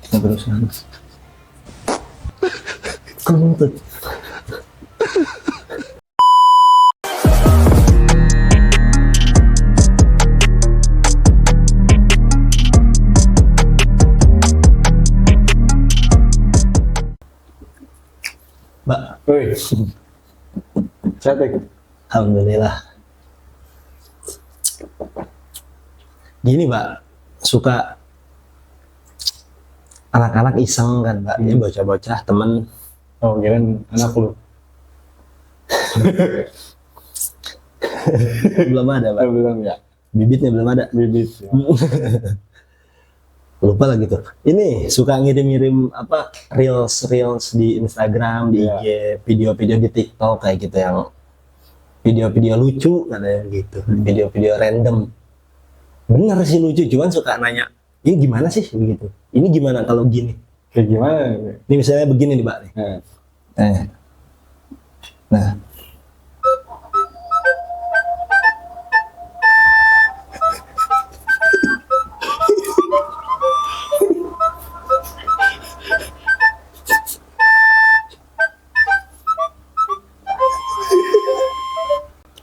Kita berusaha. Kentut. Mbak, Woi, cantik. alhamdulillah. Gini Mbak, suka anak-anak iseng kan Mbak, ini bocah-bocah temen. Oh, kirain anak lu. Belum ada Mbak, Belum ya. bibitnya belum ada. Bibit. Ya. Lupa lagi tuh. Ini suka ngirim-ngirim apa reels di Instagram, di IG, video-video di TikTok kayak gitu yang video-video lucu katanya gitu, video-video random. Bener sih lucu, cuman suka nanya, ini gimana sih begitu? Ini gimana kalau gini? Kayak gimana? Ini misalnya begini nih Mbak nih. Nah,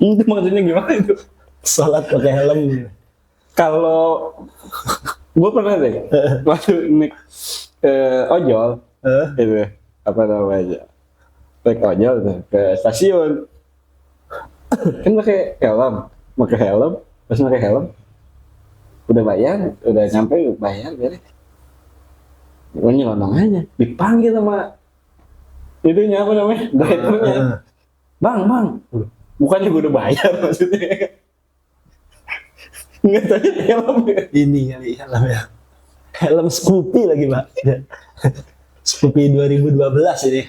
Itu maksudnya gimana itu? sholat pakai helm. Kalau gue pernah deh waktu naik ojol itu apa namanya naik ojol tuh ke stasiun kan pakai helm pas pakai helm udah bayar udah nyampe bayar beres gue nyelonong aja dipanggil sama itunya apa namanya drivernya bang bukannya gue udah bayar maksudnya nggak tanya helm Ini kali helm ya. Helm Scoopy lagi Mbak. Scoopy 2012 ini.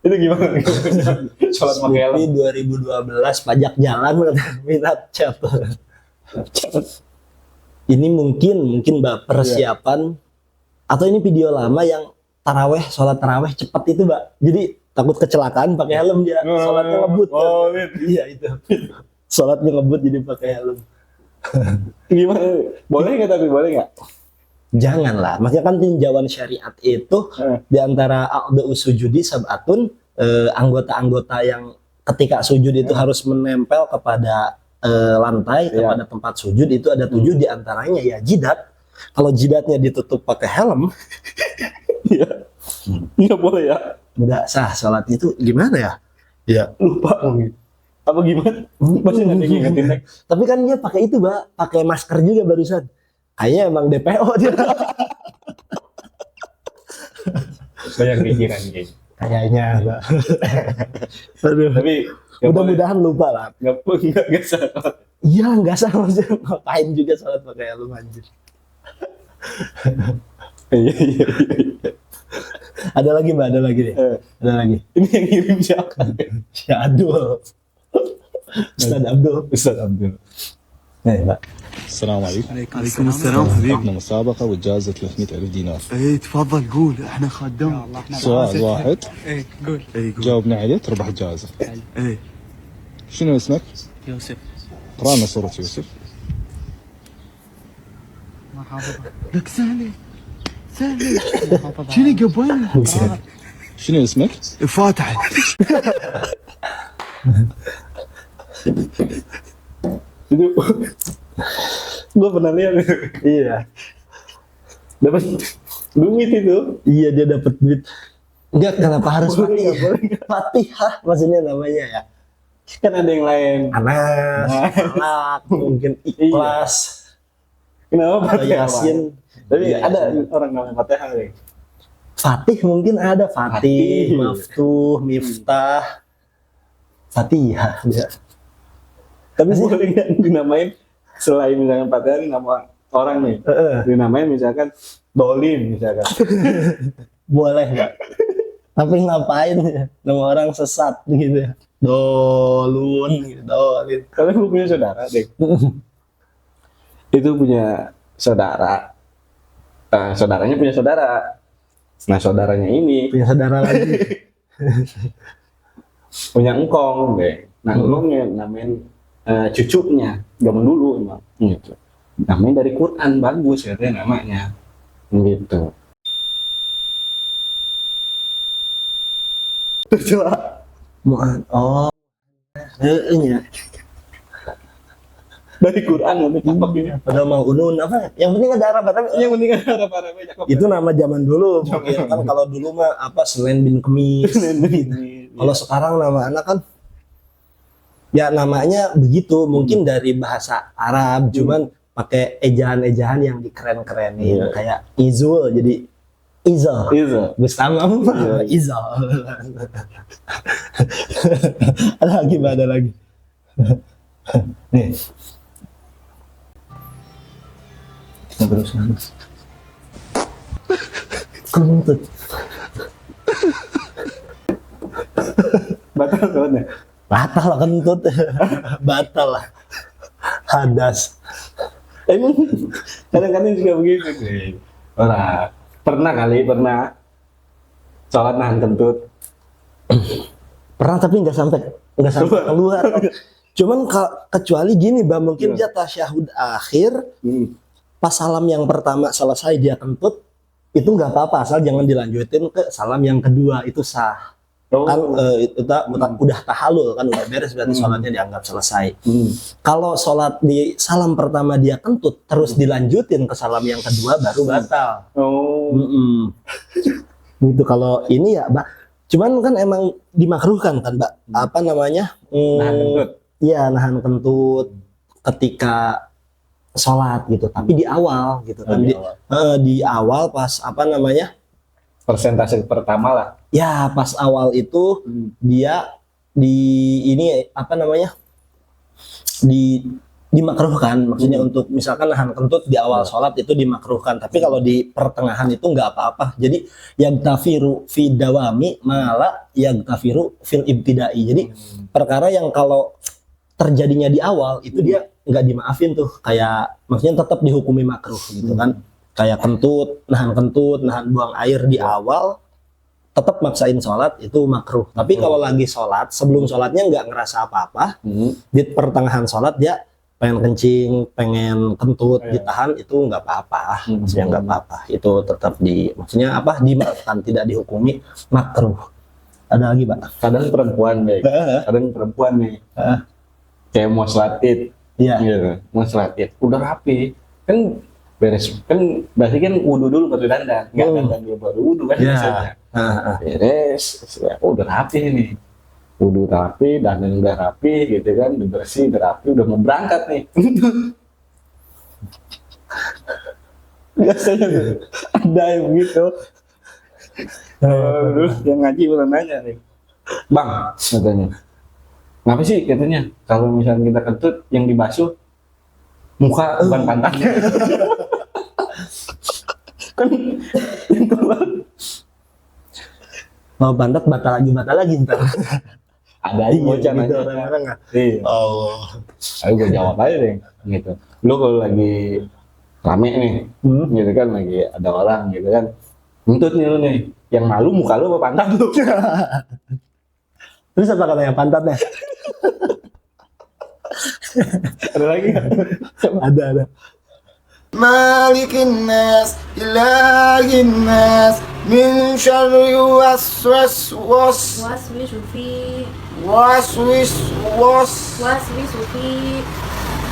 itu gimana sholat pakai helm Scoopy 2012 pajak jalan minat cat. Ini mungkin Mbak persiapan atau ini video lama yang sholat taraweh cepat itu Mbak. Jadi takut kecelakaan pakai helm dia. Sholatnya ngebut. Oh, iya itu. Sholatnya ngebut jadi pakai helm. gimana? Boleh nggak tapi boleh nggak? Janganlah, maksudnya kan tinjauan syariat itu di antara a'dha'u sujudi sab'atun, anggota-anggota yang ketika sujud itu harus menempel kepada lantai, kepada tempat sujud itu ada 7 di antaranya ya jidat. Kalau jidatnya ditutup pakai helm, Iya, nggak boleh ya? nggak sah sholat itu gimana ya? Ya Lupa mungkin. Apa gimana? Masih nggak ingetin? tapi kan dia pakai itu Mbak, pakai masker juga barusan. Kayaknya emang DPO dia. Banyak pikiran gitu. Kayaknya Mbak. Aduh. Tapi Mudah-mudahan lupa lah. nggak salah. Iya nggak sah maksudnya ngapain juga sholat pakai helm anjir. Iya. Ada lagi Mbak, ada lagi nih. Ada lagi. Ini yang ngirim siapa? Ya Abdul. Ustaz Abdul. Mbak. السلام عليكم. عليكم السلام حبيبي. عندنا مسابقة وجائزة 300,000 دينار. ايه تفضل قول احنا خدام. سؤال واحد ايه قول. ايه قول. جاوبنا عليه تربح الجائزة. ايه شنو اسمك؟ يوسف. اقرأ لنا صورة يوسف. ما حافظها. لك سهلة سهلة. ما حافظها. شنو قبل؟ شنو اسمك؟ فاتحة. Itu gue pernah lihat. Iya. Dapat duit itu. Iya dia dapat duit. Enggak, kenapa harus Fatihah? Fatihah maksudnya namanya ya. Kan ada yang lain. Anas, Falak, mungkin Ikhlas, Kenapa atau pakai Yasin. Tapi Iya, ada Yasin. orang namanya Fatihah nih. Fatih mungkin ada Fatih, Fatih. Maftuh, Miftah, Fatihah. Ya. Tapi boleh nggak dinamain selain misalkan Fatihah ini nama orang nih. Dinamain misalkan Dolim misalkan. Boleh nggak? Tapi ngapain ya? Nama orang sesat gitu ya. Dolun, gitu, Dolin. Kalian gue punya saudara deh. Itu punya saudara. Saudaranya punya saudara. Nah saudaranya ini Punya saudara lagi. punya engkong deh. Nah engkongnya namain cucunya zaman dulu emang gitu. Namanya dari Quran bagus katanya namanya gitu. tercela. Oh. Nya. Dari Quran nanti apa gini? Padahal mau unun apa? Yang penting ada Arab tapi Yang penting ada para banyak. itu nama zaman dulu. Mungkin kan kalau dulu mah apa Selen bin Kemis. Kalau sekarang nama anak kan ya namanya begitu, mungkin dari bahasa Arab, cuman pakai ejaan-ejaan yang dikeren-kerenin kayak Izul jadi Izal. Gustamam Izal. Ada lagi. Nih. Kita berusaha. Kentut. Batal soalnya. Batal lah kentut. Batal lah. Hadas. Emang kadang-kadang juga begitu sih. Pernah sholat nahan kentut. Pernah tapi nggak sampai keluar. Cuman kecuali gini, Bang, mungkin dia tasyahud akhir, pas salam yang pertama selesai dia kentut, itu nggak apa-apa, asal jangan dilanjutin ke salam yang kedua, itu sah. Kan udah tahalul kan, udah beres berarti sholatnya dianggap selesai. Kalau sholat di salam pertama dia kentut, terus dilanjutin ke salam yang kedua baru batal. Gitu kalau ini ya, Mbak. Cuman kan emang dimakruhkan kan, Mbak. Apa namanya? Nahan kentut. Iya, nahan kentut ketika sholat gitu. Tapi di awal gitu kan. Di awal pas apa namanya? Persentase pertama lah. Ya, pas awal itu dia ini apa namanya? Dimakruhkan, maksudnya untuk misalkan nahan kentut di awal sholat itu dimakruhkan, tapi kalau di pertengahan itu nggak apa-apa. Jadi yagtafiru fi dawami mala yagtafiru fil ibtidai. Jadi perkara yang kalau terjadinya di awal itu dia nggak dimaafin tuh, kayak maksudnya tetap dihukumi makruh gitu kan, kayak nahan buang air di awal tetap maksain sholat itu makruh. Tapi kalau lagi sholat, sebelum sholatnya nggak ngerasa apa-apa, di pertengahan sholat dia pengen kencing, pengen kentut, ditahan itu nggak apa-apa, maksudnya nggak apa-apa, itu tetap maksudnya apa, dimaafkan, tidak dihukumi makruh. Ada lagi, Pak? Kadang perempuan nih, kayak mau sholat id, gitu. Mau sholat id, udah rapi, kan beres, kan berarti kan wudhu dulu baru dandan, nggak dandan dulu baru wudhu kan biasanya. Beres, udah rapi nih. Wudhu rapi, dandan udah rapi gitu kan, udah bersih, udah rapi, udah mau berangkat nih. Biasanya ada yang begitu. Terus yang ngaji udah nanya nih, Bang, katanya, ngapa sih katanya kalau misalnya kita kentut yang dibasuh muka bukan pantatnya? Kan mau pantat batal lagi ntar. ada aja bocah gitu, nanya. orang-orang nggak? Iya. Oh. Ayo gue jawab aja deh, gitu. Lu kalau lagi rame nih, gitu kan, lagi ada orang gitu kan, nuntut nih lu nih, yang malu muka lu apa pantat lu? Terus apa katanya pantatnya? Ada lagi nggak? Ada. مالك الناس إله الناس من شر وسوس وسوس في وسوس وسوس في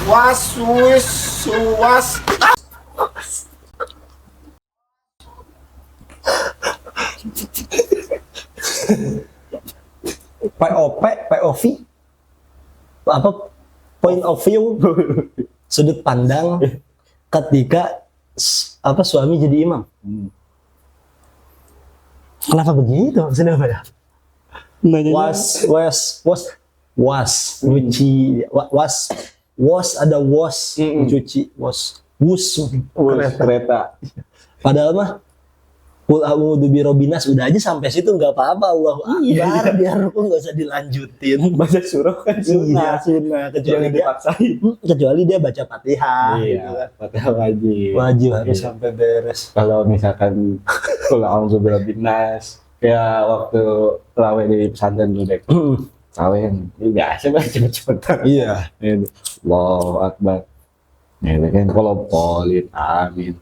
وسوس POP, POV, apa point of view, sudut pandang ketika apa suami jadi imam. Kenapa begitu? Maksudnya apa ya? Was ada mencuci, Kereta. Padahal mah Qul a'udzu birabbinas udah aja sampai situ nggak apa-apa, Allahu Akbar, biar pun nggak usah dilanjutin. Baca surah kan Sunnah, kecuali dia baca Fatihah gitu kan. Fatihah Wajib harus sampai beres. Kalau misalkan Qul a'udzu birabbinas, kayak waktu raweh di pesantren dulu deh. Raweh ini biasa banget cepet-cepetan. Iya. Allahu Akbar. Ini kan kalau polin, amin.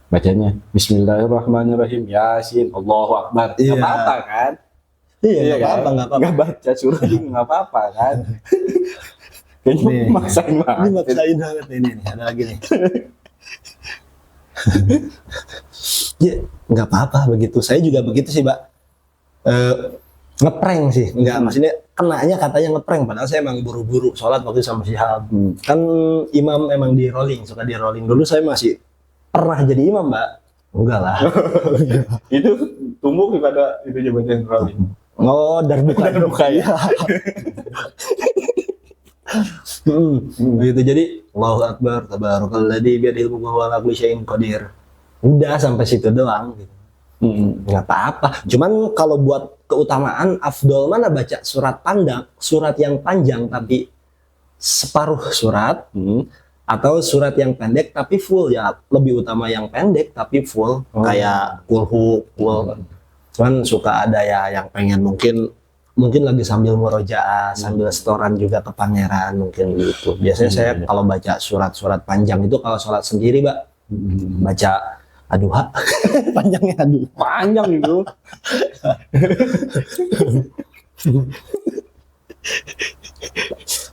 Bacanya Bismillahirrahmanirrahim, Yasin, Allahu Akbar. Iya. Apa-apa kan? Iya, nggak kan? apa-apa, nggak apa-apa. Nggak baca surah juga nggak apa-apa kan. Kayaknya Nih. maksain Ini banget. maksain banget ini nih. Ada lagi nih. Ya, nggak apa-apa begitu. Saya juga begitu sih, Mbak. Ngeprank sih, nggak maksudnya kenanya katanya ngeprank. Padahal saya emang buru-buru sholat waktu sama Syihab. Kan imam emang di rolling, suka di rolling. Dulu saya masih pernah jadi imam, Mbak. Enggak lah. Itu tumbuh kepada itu jabatan rolling. Oh, darbuka. Darbuka, ya. Gitu. Jadi Allahu Akbar, tabarakalladzi biyadihil mulku wa huwa ala kulli syai'in qadir. Udah sampai situ doang gitu. Nggak apa-apa. Cuman kalau buat keutamaan afdol mana baca surat surat yang panjang tapi separuh surat, atau surat yang pendek tapi full. Ya lebih utama yang pendek tapi full, kayak kulhu, cuman suka ada ya yang pengen mungkin lagi sambil murojaah, sambil setoran juga ke pangeran mungkin gitu. Biasanya saya kalau baca surat-surat panjang itu kalau sholat sendiri, Mbak, baca aduha. Panjangnya aduh. Panjang itu.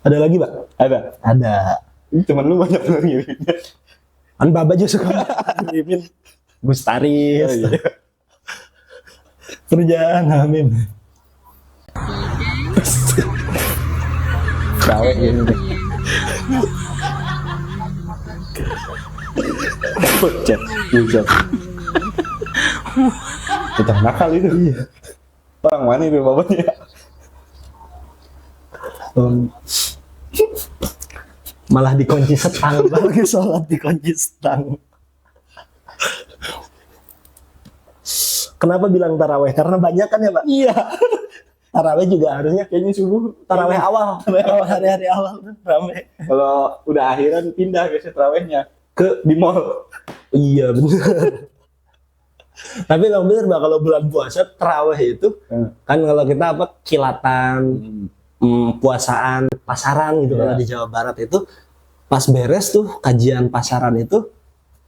Ada lagi, Mbak? Ada. Ada. Temen lu banyak ngirimnya. Kan Baba juga suka ngirimin Gustaris. Oh, iya. Kerjaan amin. Cewek ini. Bucet. Kita nakal itu. Iya. Orang mana itu bapaknya? Malah dikunci setang, lagi sholat dikunci setang. Kenapa bilang taraweh? Karena banyak kan ya, Pak? Iya. Taraweh juga harusnya Kayaknya subuh. taraweh awal, hari-hari awal tuh rame. Kalau udah akhiran pindah ke terawihnya ke di mall. Iya benar. Tapi memang benar, Mbak, kalau bulan puasa taraweh itu kan kalau kita apa kilatan, puasaan, pasaran gitu kalau di Jawa Barat itu pas beres tuh kajian pasaran itu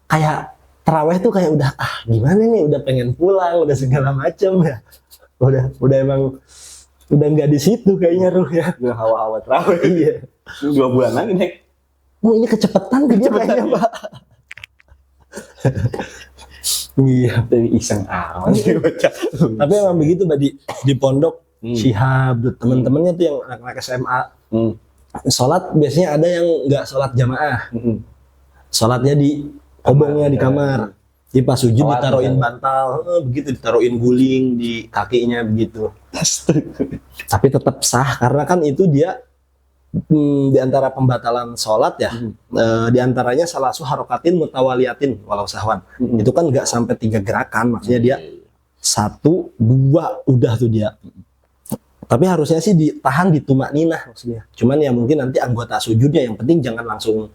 kayak taraweh tuh kayak udah gimana nih, udah pengen pulang, udah segala macam ya. Udah emang udah nggak di situ kayaknya ruh ya. Udah hawa-hawa terawih. Iya. 2 bulan lagi nih. Ini kecepatan kayaknya, Pak. Iya. Dari iseng amat sih baca. Tapi emang begitu, Mbak, di pondok Syihab teman-temannya tuh yang anak-anak SMA. Sholat biasanya ada yang nggak sholat jamaah. Sholatnya di obongnya di kamar. Di pas sujud ditaruhin bantal, begitu ditaruhin guling di kakinya begitu. Tapi tetap sah karena kan itu dia di antara pembatalan sholat ya, di antaranya salasu harokatin mutawaliyatin walau sahwan. Itu kan nggak sampai 3 gerakan, maksudnya dia 1, 2 udah tuh dia. Tapi harusnya sih ditahan di tumak ninah maksudnya. Cuman ya mungkin nanti anggota sujudnya yang penting jangan langsung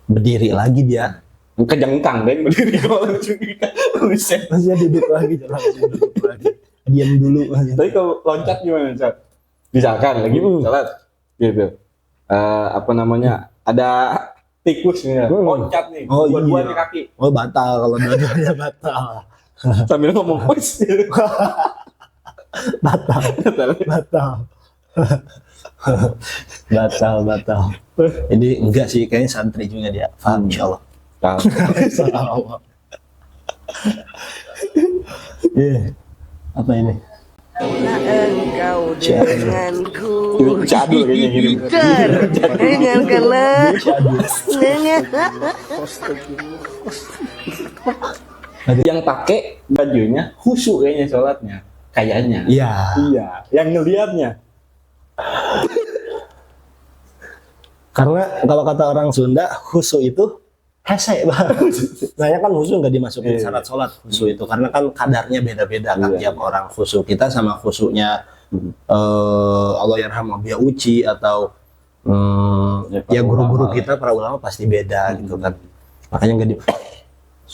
berdiri lagi dia. Kejengkang deh berdiri kalau langsung buset. Maksudnya duduk lagi, jangan langsung duduk lagi. Diam dulu. Tapi kalau loncat gimana, Cak? Misalkan lagi sholat gitu. Apa namanya? Ada tikus nih, loncat nih. Oh, Dua-duanya iya. kaki. Oh batal kalau dua-duanya batal. Sambil ngomong push. Batal. Batal. Jadi enggak sih, kayaknya santri juga dia. Paham insyaallah. Insyaallah. Apa ini? Engkau denganku Cadul kayaknya ngirim. dengarkanlah Yang pakai bajunya khusyuk kayaknya sholatnya. Kayaknya. Iya. Iya. Yang ngelihatnya. Karena kalau kata orang Sunda, khusyuk itu hese, Bang. Saya kan khusyuk nggak dimasukin syarat sholat khusyuk itu, karena kan kadarnya beda-beda kan tiap orang. Khusyuk kita sama khusyuknya Allah yarham Abia Uci atau ya guru-guru kita para ulama pasti beda gitu kan. Makanya nggak di.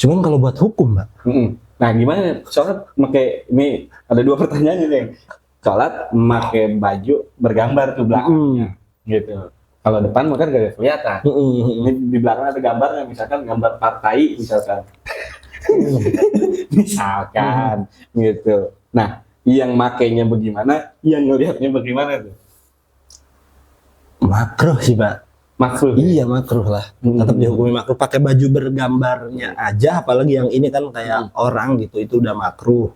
Cuman kalau buat hukum, Mbak. Nah gimana sholat pakai ini ada 2 pertanyaan nih. Sholat pakai baju bergambar tuh belakangnya gitu. Kalau depan mungkin gak ada kelihatan. Ini di belakang ada gambarnya, misalkan gambar partai misalkan. Misalkan gitu. Nah yang makainya bagaimana, yang ngelihatnya bagaimana tuh? Makruh sih Pak. Makruh. Iya makruh lah. Tetap dihukumi makruh. Pakai baju bergambarnya aja, apalagi yang ini kan kayak orang gitu, itu udah makruh.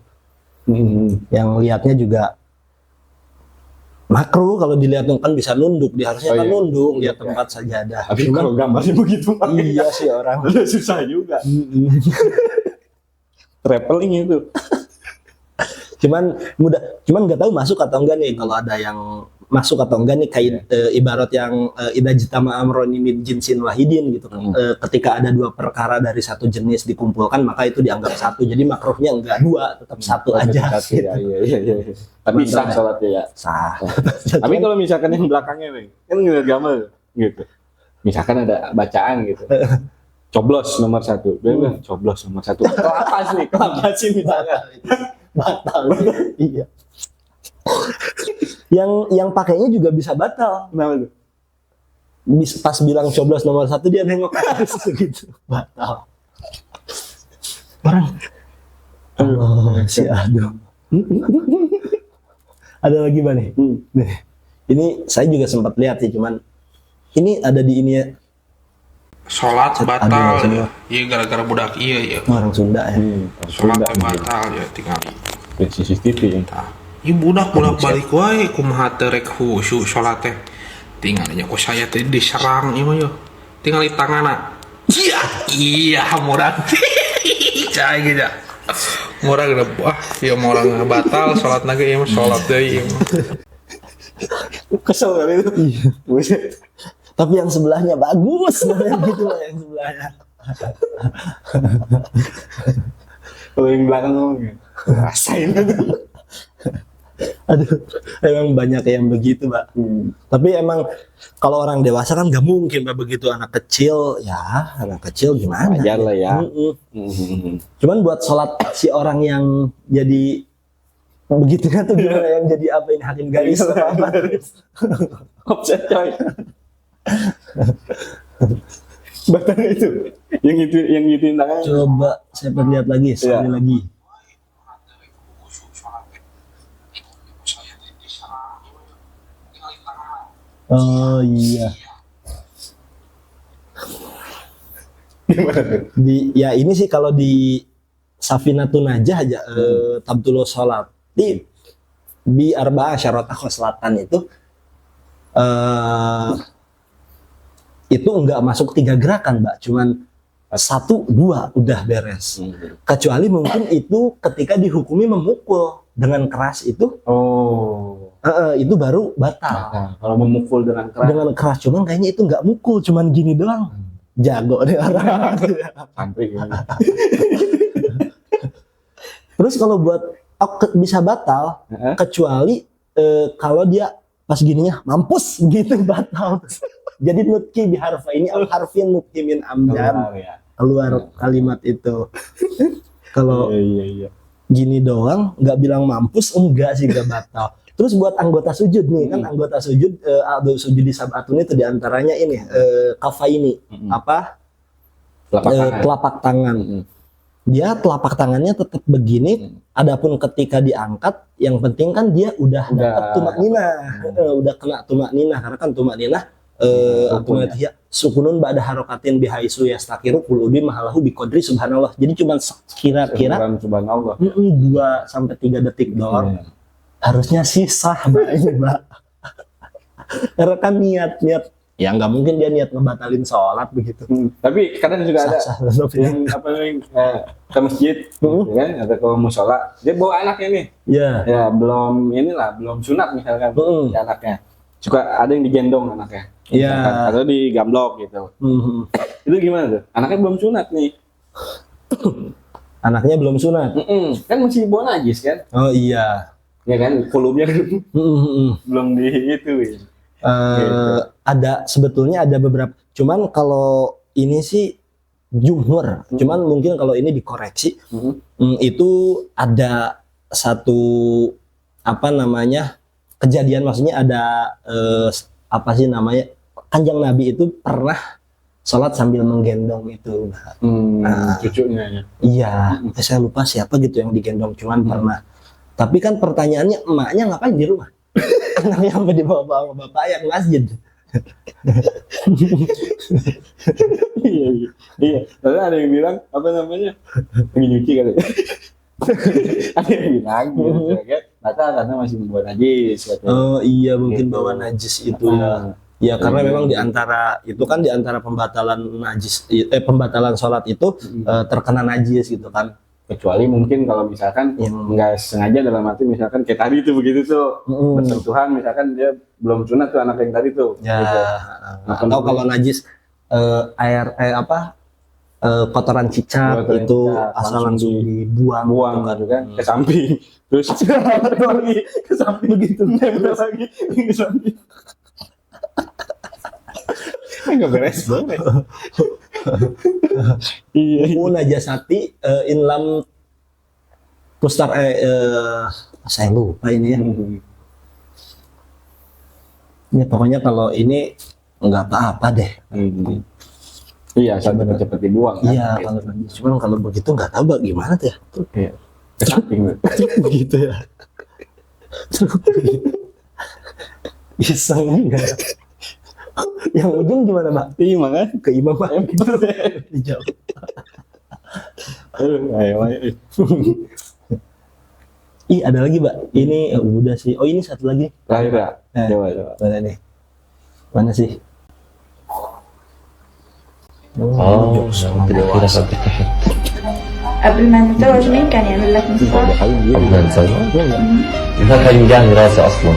Yang lihatnya juga makruh kalau dilihat kan bisa nunduk, dia harusnya kan nunduk lihat tempat sajadah. Tapi kalau gambarnya begitu iya sih orang susah juga. Traveling itu. cuman nggak tahu masuk atau enggak nih, kalau ada yang masuk atau enggak nih kayak ibarat yang idza jitama amroni min jinsin wahidin gitu. Ketika ada dua perkara dari satu jenis dikumpulkan maka itu dianggap satu, jadi makruhnya enggak dua, tetap satu aja Satu, gitu. Iya. Tapi sah sholatnya ya. Sah. Tapi kalau misalkan yang belakangnya nih, kan ngeliat gambar gitu. Misalkan ada bacaan gitu. Coblos nomor 1. Dia bilang coblos nomor 1. Kelapa sih misalnya. Batal. Iya. Yang pakainya juga bisa batal. Kenapa tuh? Pas bilang coblos nomor 1 dia nengok ke atas gitu. Batal. Orang. Oh, si aduh. Ada lagi Bang nih. Nih. Ini saya juga sempat lihat sih, cuman ini ada di ini ya. Sholat batal Aduh, ya. Iya gara-gara budak iya. Orang Sunda ya. Sholat batal ya tinggal CCTV. Iya budak balik wae kumaha teu rek khusyuk sholat teh. Tinggal nya ku saya teh diserang ieu mah yo. Tinggal di tanganna. Iya murang. Cai gitu. Murang udah wah ieu mah orang batal sholat ge ieu mah sholat deui ieu mah. Kesel kali itu. Iya. Tapi yang sebelahnya bagus, gitu lah yang sebelahnya. Kalau yang belakang ngomong rasain itu. Aduh, emang banyak yang begitu, Mbak. Tapi emang kalau orang dewasa kan nggak mungkin Mbak begitu, anak kecil gimana? Wajar lah ya. Cuman buat sholat si orang yang jadi begitu kan tuh gimana, yang jadi apa ini, hakim garis apa? Offset coy. Batangnya itu yang gituin tangan. Coba saya perlihat lagi sekali lagi. Oh iya. Gimana tuh? Ya ini sih kalau di Safinatun Najah aja tabtulu sholat di arba'ah syaratah khoslatan itu enggak masuk 3 gerakan Mbak, cuman 1, 2 udah beres. Kecuali mungkin itu ketika dihukumi memukul dengan keras itu, itu baru batal. Kalau memukul dengan keras. Dengan keras, cuman kayaknya itu nggak mukul, cuman gini doang. Jago deh orang. Sampai gini. Terus kalau buat bisa batal, kecuali kalau dia pas gininya mampus gitu batal. Jadi nutki biharfa ini al harfin muktimin amdan, keluar kalimat itu. Kalau gini doang nggak bilang mampus, enggak sih, nggak batal. Terus buat anggota sujud nih, kan anggota sujud ada sujud di sab'atun itu diantaranya ini kafa ini telapak tangan. Dia telapak tangannya tetap begini, adapun ketika diangkat yang penting kan dia udah dapat tumak ninah, udah kena tumak ninah, karena kan tumak ninah sukunun ba'da harokatin bihaisu yastakiru kuludi mahalahu biqadri subhanallah. Jadi cuma kira-kira subhanallah 2-3 detik doang. Harusnya sih sah Mbak. Karena kan niat ya nggak mungkin dia niat ngebatalin sholat begitu. Tapi kadang juga ada yang apa namanya ke masjid kan, atau ke musola, dia bawa anaknya nih. Ya belum sunat misalkan si anaknya. Suka ada yang digendong anaknya. Atau digamblok gitu. Itu gimana tuh? Anaknya belum sunat nih. Anaknya belum sunat. Kan masih bawa najis kan? Oh iya. Ya kan, volumenya belum di itu. Ada sebetulnya ada beberapa. Cuman kalau ini sih jumhur. Cuman mungkin kalau ini dikoreksi, itu ada satu kejadian, maksudnya ada Kanjeng Nabi itu pernah sholat sambil menggendong itu. Cucunya ya. Iya, saya lupa siapa gitu yang digendong, cuman pernah. Tapi kan pertanyaannya emaknya ngapain di rumah? Anaknya sampai dibawa sama bapak yang masjid. Iya, iya. Iya. Lalu ada yang bilang apa namanya? Lagi nyuci kali. Ada yang bilang gitu kan. Batal karena masih membawa najis katanya. Oh iya, mungkin Gitu. bawa najis itu ya. Ya karena memang di antara itu kan di antara pembatalan najis pembatalan sholat itu terkena najis gitu kan. Kecuali mungkin kalau misalkan nggak sengaja dalam arti misalkan kayak tadi tuh begitu tuh bersentuhan misalkan dia belum sunat tuh anak yang tadi tuh. Ya. Gitu. Atau kalau najis kotoran cicak Kotoran itu cicak, asal langsung langsung dibuang gitu kan ke samping terus lagi ke samping begitu nempel lagi ke samping. Nggak beres banget. Iya. Najasati inlam pustar saya lupa ini ya. Ya pokoknya kalau ini nggak apa-apa deh. Iya, cepet-cepet dibuang kan. Iya, kalau najis. Cuman kalau begitu nggak tahu Bang, gimana tuh ya. Iya. Ke samping. Begitu ya. Iseng enggak. Yang ujung gimana, Mbak? Iya, makanya Ke imam Pak. Dijawab. Ayo. Ih, ada lagi, Mbak. Ini udah sih. Oh, ini satu lagi. Terakhir ya. Nah. Coba. Mana nih? Mana sih? قبل ما نتزوج مين كان يعمل لك مسواك؟ ما كان يجاني راسي اصلا.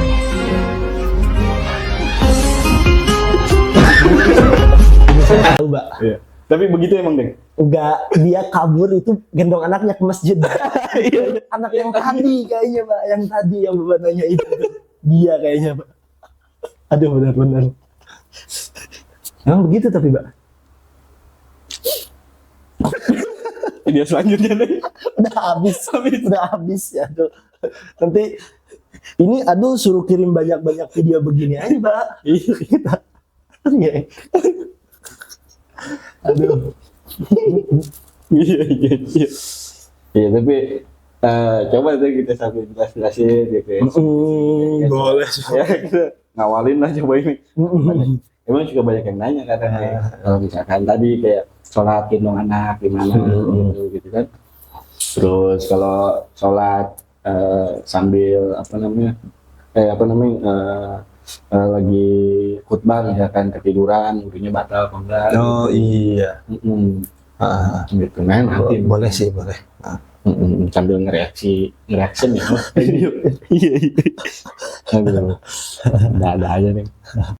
Tahu, Mbak. Iya. Tapi begitu emang, Deng. Enggak, dia kabur itu gendong anaknya ke masjid. Anak yang tadi kayaknya, Pak. Yang tadi yang Bapak nanya itu. Dia kayaknya, Pak. Aduh, benar-benar. Emang begitu tapi, Mbak. Video selanjutnya, Deng. Udah habis ya tuh. Nanti ini suruh kirim banyak-banyak video begini aja, Mbak. Kita. Iya. Aduh. Iya. Iya, tapi coba deh kita sambil jelasin gitu ya. Boleh. Ya, kita ngawalin lah coba ini. Emang juga banyak yang nanya katanya. Kalau misalkan tadi kayak sholat gendong anak gimana gitu kan. Terus kalau sholat sambil lagi khutbah misalkan ketiduran wudunya batal apa enggak. Oh iya. Gitu kan nanti Boleh sih, boleh. sambil reaction ya. Iya. Ada aja nih.